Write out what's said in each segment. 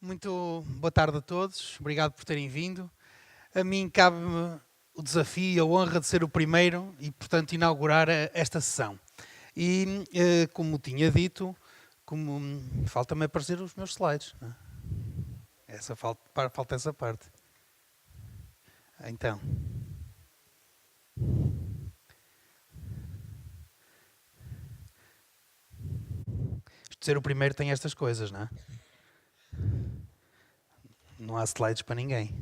Muito boa tarde a todos, obrigado por terem vindo. A mim cabe-me o desafio e a honra de ser o primeiro e, portanto, inaugurar esta sessão. E, como tinha dito, falta-me aparecer os meus slides. Não é? Falta essa parte. Então. Isto de ser o primeiro tem estas coisas, não é? Não há slides para ninguém.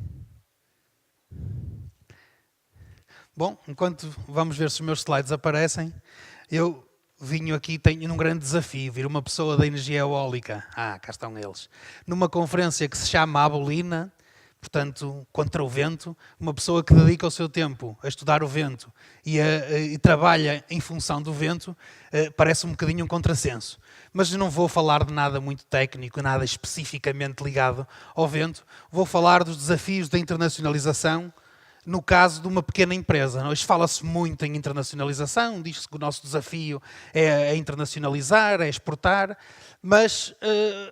Bom, enquanto vamos ver se os meus slides aparecem, eu venho aqui, tenho um grande desafio, vir uma pessoa da energia eólica, cá estão eles, numa conferência que se chama Abolina, portanto, contra o vento, uma pessoa que dedica o seu tempo a estudar o vento e trabalha em função do vento, parece um bocadinho um contrassenso. Mas não vou falar de nada muito técnico, nada especificamente ligado ao vento, vou falar dos desafios da internacionalização, no caso de uma pequena empresa. Hoje fala-se muito em internacionalização, diz-se que o nosso desafio é internacionalizar, é exportar, mas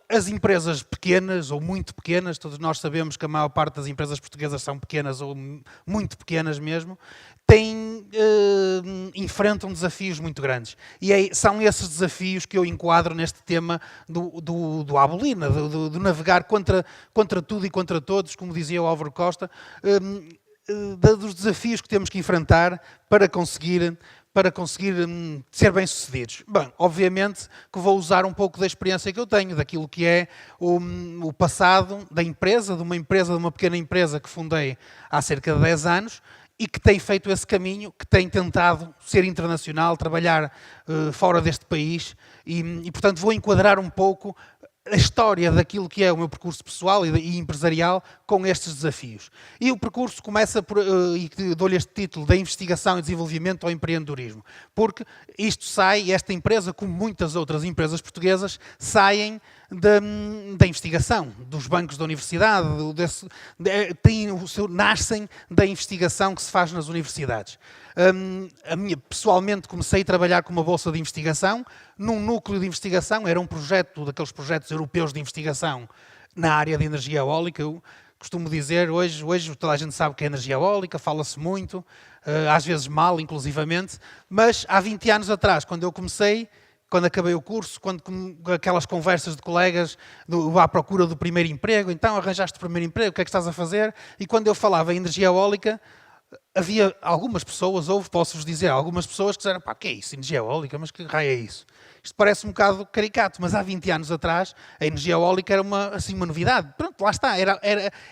as empresas pequenas ou muito pequenas, todos nós sabemos que a maior parte das empresas portuguesas são pequenas ou muito pequenas mesmo, enfrentam desafios muito grandes. E são esses desafios que eu enquadro neste tema do Abolina, do navegar contra tudo e contra todos, como dizia o Álvaro Costa, dos desafios que temos que enfrentar para conseguir ser bem-sucedidos. Bem, obviamente que vou usar um pouco da experiência que eu tenho, daquilo que é o passado da empresa, de uma pequena empresa que fundei há cerca de 10 anos e que tem feito esse caminho, que tem tentado ser internacional, trabalhar fora deste país e, portanto, vou enquadrar um pouco a história daquilo que é o meu percurso pessoal e empresarial com estes desafios. E o percurso começa por, e dou-lhe este título, da investigação e desenvolvimento ao empreendedorismo, porque esta empresa, como muitas outras empresas portuguesas, saem da investigação, dos bancos da universidade, nascem da investigação que se faz nas universidades. Pessoalmente comecei a trabalhar com uma bolsa de investigação, num núcleo de investigação, era um projeto, daqueles projetos europeus de investigação na área de energia eólica. Eu costumo dizer, hoje toda a gente sabe que é energia eólica, fala-se muito, às vezes mal, inclusivamente, mas há 20 anos atrás, quando eu comecei, quando acabei o curso, aquelas conversas de colegas à procura do primeiro emprego, então arranjaste o primeiro emprego, o que é que estás a fazer? E quando eu falava em energia eólica, havia algumas pessoas, posso-vos dizer, algumas pessoas que disseram, que é isso, energia eólica, mas que raio é isso? Isto parece um bocado caricato, mas há 20 anos atrás a energia eólica era uma novidade. Pronto, lá está,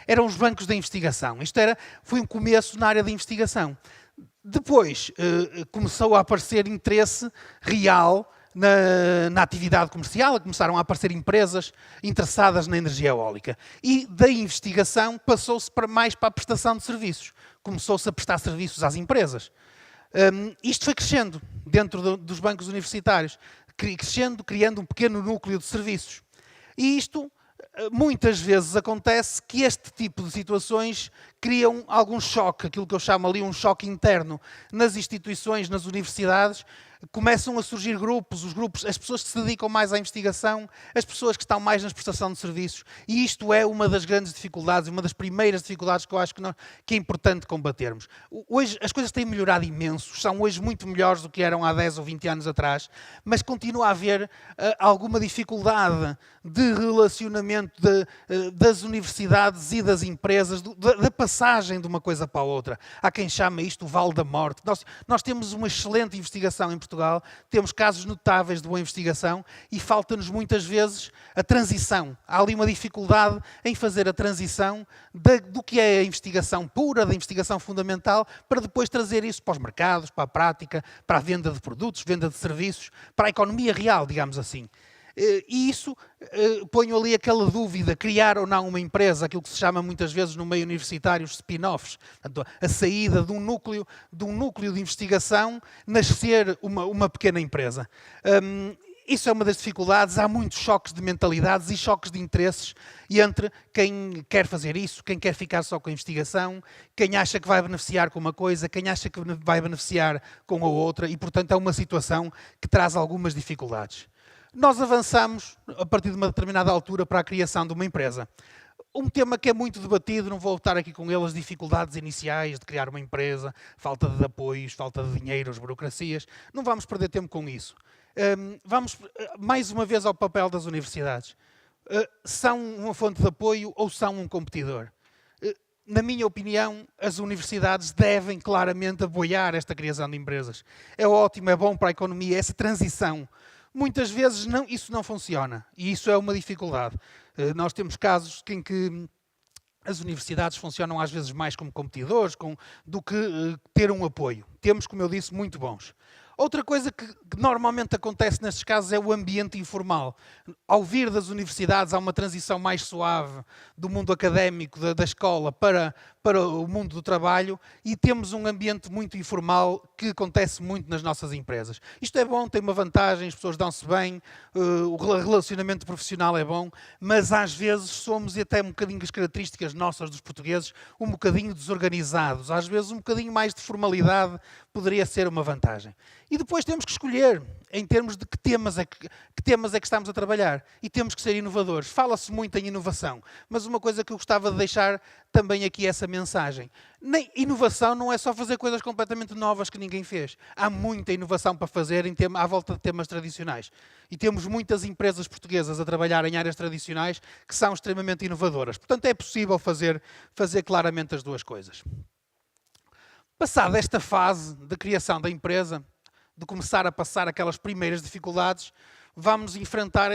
eram os bancos da investigação. Foi um começo na área da investigação. Depois começou a aparecer interesse real na atividade comercial, começaram a aparecer empresas interessadas na energia eólica. E da investigação passou-se mais para a prestação de serviços. Começou-se a prestar serviços às empresas. Isto foi crescendo dentro dos bancos universitários, criando um pequeno núcleo de serviços. E isto, muitas vezes acontece que este tipo de situações criam algum choque, aquilo que eu chamo ali um choque interno nas instituições, nas universidades. Começam a surgir grupos, as pessoas que se dedicam mais à investigação, as pessoas que estão mais na prestação de serviços, e isto é uma das grandes dificuldades, uma das primeiras dificuldades que eu acho que é importante combatermos. Hoje as coisas têm melhorado imenso, são hoje muito melhores do que eram há 10 ou 20 anos atrás, mas continua a haver alguma dificuldade de relacionamento das universidades e das empresas, da passagem de uma coisa para a outra. Há quem chama isto o Vale da Morte. Nós temos uma excelente investigação em Portugal, temos casos notáveis de boa investigação e falta-nos muitas vezes a transição. Há ali uma dificuldade em fazer a transição do que é a investigação pura, da investigação fundamental, para depois trazer isso para os mercados, para a prática, para a venda de produtos, venda de serviços, para a economia real, digamos assim. E isso, ponho ali aquela dúvida, criar ou não uma empresa, aquilo que se chama muitas vezes no meio universitário os spin-offs, a saída de um núcleo de investigação, nascer uma pequena empresa. Isso é uma das dificuldades, há muitos choques de mentalidades e choques de interesses entre quem quer fazer isso, quem quer ficar só com a investigação, quem acha que vai beneficiar com uma coisa, quem acha que vai beneficiar com a outra, e portanto é uma situação que traz algumas dificuldades. nós avançamos, a partir de uma determinada altura, para a criação de uma empresa. Um tema que é muito debatido, não vou estar aqui com ele, as dificuldades iniciais de criar uma empresa, falta de apoios, falta de dinheiro, as burocracias. Não vamos perder tempo com isso. Vamos, mais uma vez, ao papel das universidades. São uma fonte de apoio ou são um competidor? Na minha opinião, as universidades devem claramente apoiar esta criação de empresas. É ótimo, é bom para a economia, essa transição. Muitas vezes isso não funciona e isso é uma dificuldade. Nós temos casos em que as universidades funcionam às vezes mais como competidores do que ter um apoio. Temos, como eu disse, muito bons. Outra coisa que normalmente acontece nestes casos é o ambiente informal. Ao vir das universidades, há uma transição mais suave do mundo académico, da escola, para o mundo do trabalho e temos um ambiente muito informal que acontece muito nas nossas empresas. Isto é bom, tem uma vantagem, as pessoas dão-se bem, o relacionamento profissional é bom, mas às vezes somos, e até um bocadinho as características nossas dos portugueses, um bocadinho desorganizados. Às vezes um bocadinho mais de formalidade poderia ser uma vantagem. E depois temos que escolher em termos de que temas é que estamos a trabalhar. E temos que ser inovadores. Fala-se muito em inovação, mas uma coisa que eu gostava de deixar também aqui essa mensagem. Inovação não é só fazer coisas completamente novas que ninguém fez. Há muita inovação para fazer à volta de temas tradicionais. E temos muitas empresas portuguesas a trabalhar em áreas tradicionais que são extremamente inovadoras. Portanto, é possível fazer claramente as duas coisas. Passada esta fase de criação da empresa, de começar a passar aquelas primeiras dificuldades, vamos enfrentar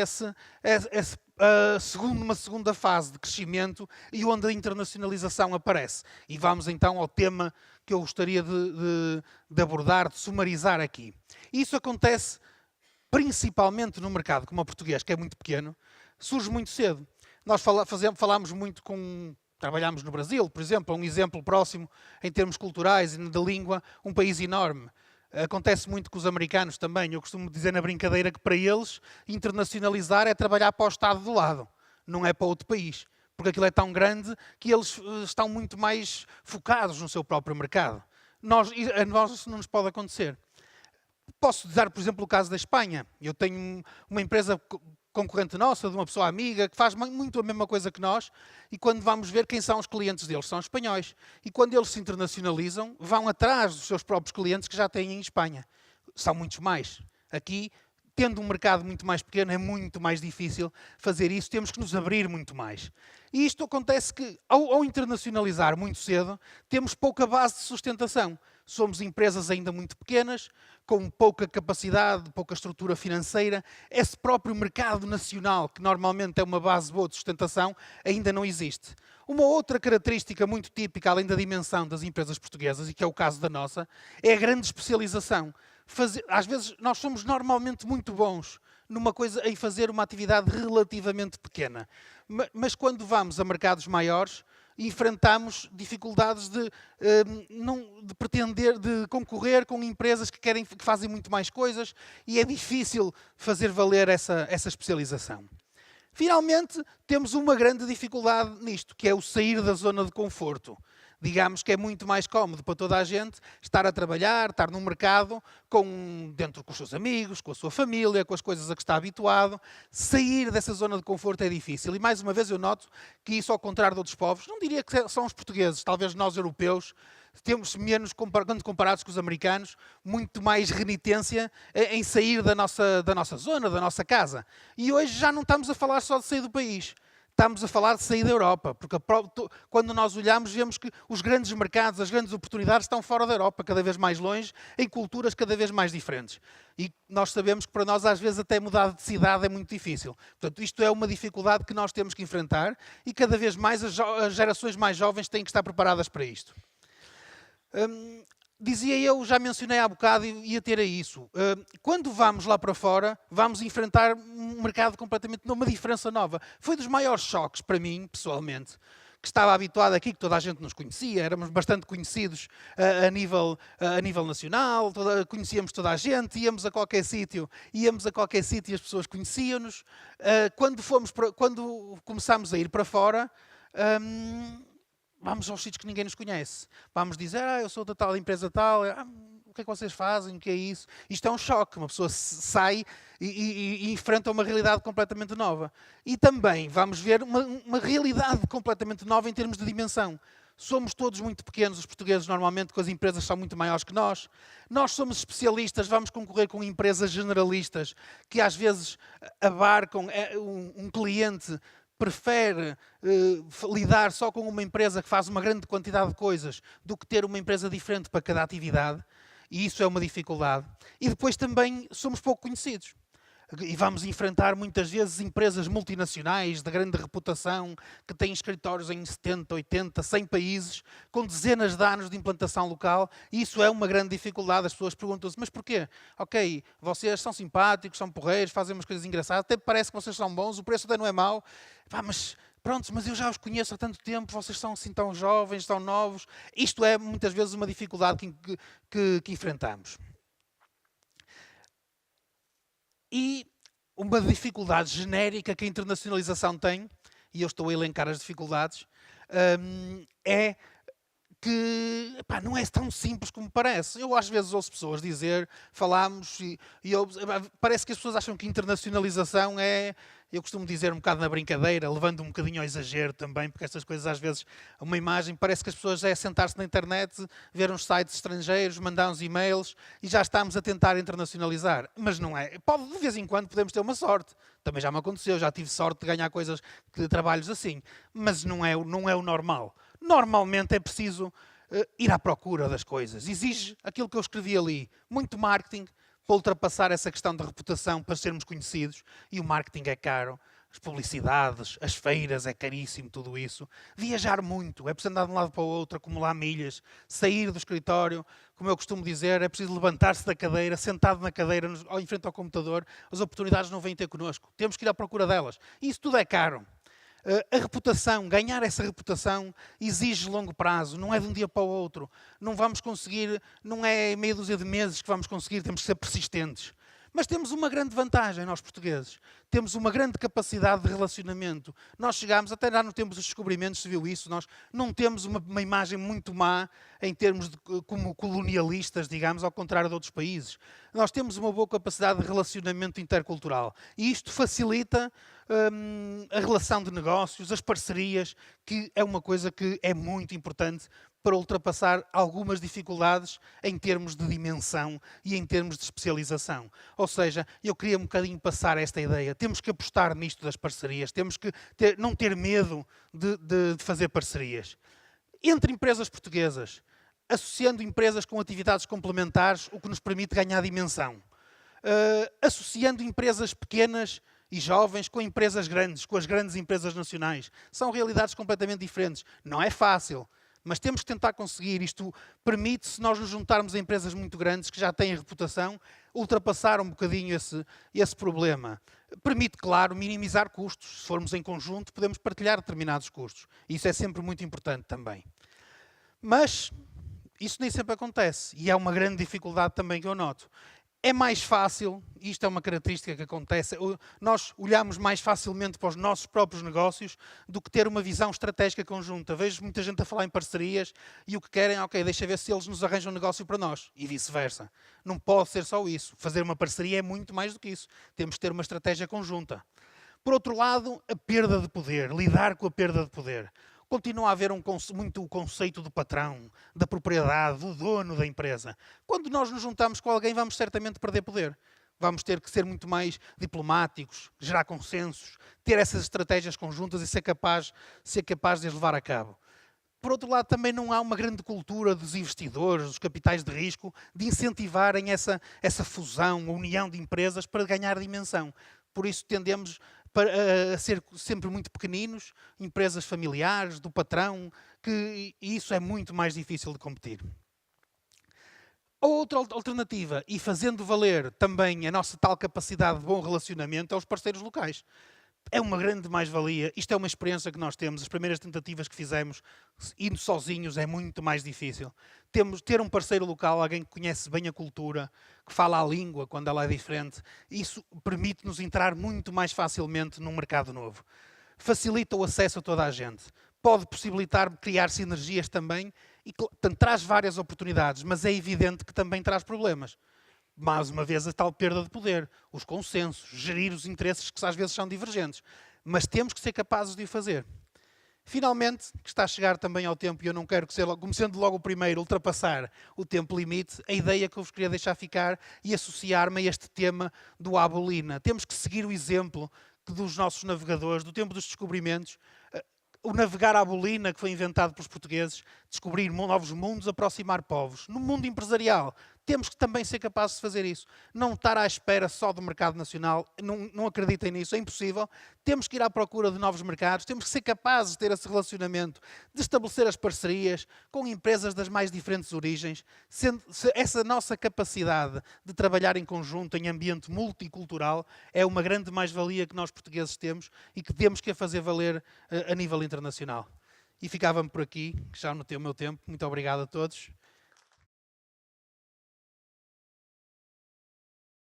uma segunda fase de crescimento e onde a internacionalização aparece. E vamos então ao tema que eu gostaria de abordar, de sumarizar aqui. Isso acontece principalmente no mercado como o português, que é muito pequeno, surge muito cedo. Nós falamos muito trabalhamos no Brasil, por exemplo, um exemplo próximo em termos culturais e de língua, um país enorme. Acontece muito com os americanos também. Eu costumo dizer na brincadeira que para eles internacionalizar é trabalhar para o Estado do lado, não é para outro país. Porque aquilo é tão grande que eles estão muito mais focados no seu próprio mercado. A nós isso não nos pode acontecer. Posso dar, por exemplo, o caso da Espanha. Eu tenho uma empresa concorrente nossa, de uma pessoa amiga, que faz muito a mesma coisa que nós, e quando vamos ver quem são os clientes deles, são espanhóis. E quando eles se internacionalizam, vão atrás dos seus próprios clientes que já têm em Espanha. São muitos mais. Aqui, tendo um mercado muito mais pequeno, é muito mais difícil fazer isso, temos que nos abrir muito mais. E isto acontece que, ao internacionalizar muito cedo, temos pouca base de sustentação. Somos empresas ainda muito pequenas, com pouca capacidade, pouca estrutura financeira. Esse próprio mercado nacional, que normalmente é uma base boa de sustentação, ainda não existe. Uma outra característica muito típica, além da dimensão das empresas portuguesas, e que é o caso da nossa, é a grande especialização. Às vezes, nós somos normalmente muito bons em fazer uma atividade relativamente pequena. Mas quando vamos a mercados maiores, enfrentamos dificuldades de pretender, de concorrer com empresas que fazem muito mais coisas e é difícil fazer valer essa especialização. Finalmente, temos uma grande dificuldade nisto, que é o sair da zona de conforto. Digamos que é muito mais cómodo para toda a gente estar a trabalhar, estar num mercado, dentro com os seus amigos, com a sua família, com as coisas a que está habituado. Sair dessa zona de conforto é difícil. E mais uma vez eu noto que isso, ao contrário de outros povos, não diria que são os portugueses, talvez nós europeus, temos menos, quando comparados com os americanos, muito mais renitência em sair da nossa zona, da nossa casa. E hoje já não estamos a falar só de sair do país. Estamos a falar de sair da Europa, porque quando nós olhamos, vemos que os grandes mercados, as grandes oportunidades estão fora da Europa, cada vez mais longe, em culturas cada vez mais diferentes. E nós sabemos que para nós, às vezes, até mudar de cidade é muito difícil. Portanto, isto é uma dificuldade que nós temos que enfrentar e cada vez mais as gerações mais jovens têm que estar preparadas para isto. Dizia eu, já mencionei há bocado e ia ter a isso. Quando vamos lá para fora, vamos enfrentar um mercado completamente novo, uma diferença nova. Foi dos maiores choques para mim, pessoalmente, que estava habituado aqui, que toda a gente nos conhecia, éramos bastante conhecidos a nível nacional, conhecíamos toda a gente, íamos a qualquer sítio e as pessoas conheciam-nos. Quando começámos a ir para fora, vamos aos sítios que ninguém nos conhece. Vamos dizer, eu sou da tal empresa tal. o que é que vocês fazem? O que é isso? Isto é um choque. Uma pessoa sai e enfrenta uma realidade completamente nova. E também vamos ver uma realidade completamente nova em termos de dimensão. Somos todos muito pequenos, os portugueses normalmente, com as empresas são muito maiores que nós. Nós somos especialistas, vamos concorrer com empresas generalistas que às vezes abarcam um cliente prefere lidar só com uma empresa que faz uma grande quantidade de coisas do que ter uma empresa diferente para cada atividade. E isso é uma dificuldade. E depois também somos pouco conhecidos. E vamos enfrentar muitas vezes empresas multinacionais de grande reputação, que têm escritórios em 70, 80, 100 países, com dezenas de anos de implantação local. E isso é uma grande dificuldade. As pessoas perguntam-se, mas porquê? Ok, vocês são simpáticos, são porreiros, fazem umas coisas engraçadas, até parece que vocês são bons, o preço até não é mau. Mas pronto, mas eu já os conheço há tanto tempo, vocês são assim tão jovens, tão novos. Isto é muitas vezes uma dificuldade que enfrentamos. E uma dificuldade genérica que a internacionalização tem, e eu estou a elencar as dificuldades, é que não é tão simples como parece. Eu às vezes ouço pessoas dizer, falamos, parece que as pessoas acham que internacionalização é, eu costumo dizer um bocado na brincadeira, levando um bocadinho ao exagero também, porque estas coisas às vezes, uma imagem, parece que as pessoas é sentar-se na internet, ver uns sites estrangeiros, mandar uns e-mails e já estamos a tentar internacionalizar. Mas não é. Pode, de vez em quando podemos ter uma sorte. Também já me aconteceu, já tive sorte de ganhar coisas, de trabalhos assim. Mas não é o normal. Normalmente é preciso ir à procura das coisas. Exige aquilo que eu escrevi ali, muito marketing, para ultrapassar essa questão da reputação, para sermos conhecidos. E o marketing é caro, as publicidades, as feiras, é caríssimo tudo isso. Viajar muito, é preciso andar de um lado para o outro, acumular milhas, sair do escritório, como eu costumo dizer, é preciso levantar-se da cadeira, sentado na cadeira, em frente ao computador. As oportunidades não vêm ter connosco, temos que ir à procura delas. E isso tudo é caro. A reputação, ganhar essa reputação exige longo prazo, não é de um dia para o outro. Não vamos conseguir, não é meia dúzia de meses que vamos conseguir, temos que ser persistentes. Mas temos uma grande vantagem, nós portugueses. Temos uma grande capacidade de relacionamento. Nós chegamos, até já no tempo dos descobrimentos se viu isso, nós não temos uma imagem muito má em termos de como colonialistas, digamos, ao contrário de outros países. Nós temos uma boa capacidade de relacionamento intercultural. E isto facilita a relação de negócios, as parcerias, que é uma coisa que é muito importante para ultrapassar algumas dificuldades em termos de dimensão e em termos de especialização. Ou seja, eu queria um bocadinho passar esta ideia. Temos que apostar nisto das parcerias, temos que não ter medo de fazer parcerias. Entre empresas portuguesas, associando empresas com atividades complementares, o que nos permite ganhar dimensão. Associando empresas pequenas e jovens com empresas grandes, com as grandes empresas nacionais. São realidades completamente diferentes. Não é fácil. Mas temos que tentar conseguir. Isto permite, se nós nos juntarmos a empresas muito grandes que já têm reputação, ultrapassar um bocadinho esse problema. Permite, claro, minimizar custos. Se formos em conjunto, podemos partilhar determinados custos. Isso é sempre muito importante também. Mas isso nem sempre acontece. E é uma grande dificuldade também que eu noto. É mais fácil, isto é uma característica que acontece, nós olhamos mais facilmente para os nossos próprios negócios do que ter uma visão estratégica conjunta. Vejo muita gente a falar em parcerias e o que querem, ok, deixa ver se eles nos arranjam um negócio para nós e vice-versa. Não pode ser só isso. Fazer uma parceria é muito mais do que isso. Temos que ter uma estratégia conjunta. Por outro lado, a perda de poder, lidar com a perda de poder. Continua a haver muito o conceito do patrão, da propriedade, do dono da empresa. Quando nós nos juntamos com alguém, vamos certamente perder poder. Vamos ter que ser muito mais diplomáticos, gerar consensos, ter essas estratégias conjuntas e ser capaz de as levar a cabo. Por outro lado, também não há uma grande cultura dos investidores, dos capitais de risco, de incentivarem essa fusão, a união de empresas para ganhar dimensão. Por isso tendemos a ser sempre muito pequeninos, empresas familiares, do patrão, e isso é muito mais difícil de competir. A outra alternativa, e fazendo valer também a nossa tal capacidade de bom relacionamento, é os parceiros locais. É uma grande mais-valia. Isto é uma experiência que nós temos. As primeiras tentativas que fizemos, indo sozinhos, é muito mais difícil. Ter um parceiro local, alguém que conhece bem a cultura, que fala a língua quando ela é diferente, isso permite-nos entrar muito mais facilmente num mercado novo. Facilita o acesso a toda a gente. Pode possibilitar criar sinergias também E, portanto, traz várias oportunidades, mas é evidente que também traz problemas. Mais uma vez, a tal perda de poder, os consensos, gerir os interesses que às vezes são divergentes. Mas temos que ser capazes de o fazer. Finalmente, que está a chegar também ao tempo, e eu não quero que, como sendo logo o primeiro, ultrapassar o tempo limite, a ideia que eu vos queria deixar ficar e associar-me a este tema do Abolina. Temos que seguir o exemplo dos nossos navegadores, do tempo dos descobrimentos, o navegar à bolina que foi inventado pelos portugueses, descobrir novos mundos, aproximar povos. No mundo empresarial, temos que também ser capazes de fazer isso. Não estar à espera só do mercado nacional, não acreditem nisso, é impossível. Temos que ir à procura de novos mercados, temos que ser capazes de ter esse relacionamento, de estabelecer as parcerias com empresas das mais diferentes origens, sendo essa nossa capacidade de trabalhar em conjunto, em ambiente multicultural, é uma grande mais-valia que nós portugueses temos e que temos que a fazer valer a nível internacional. E ficava-me por aqui, que já anotei o meu tempo. Muito obrigado a todos.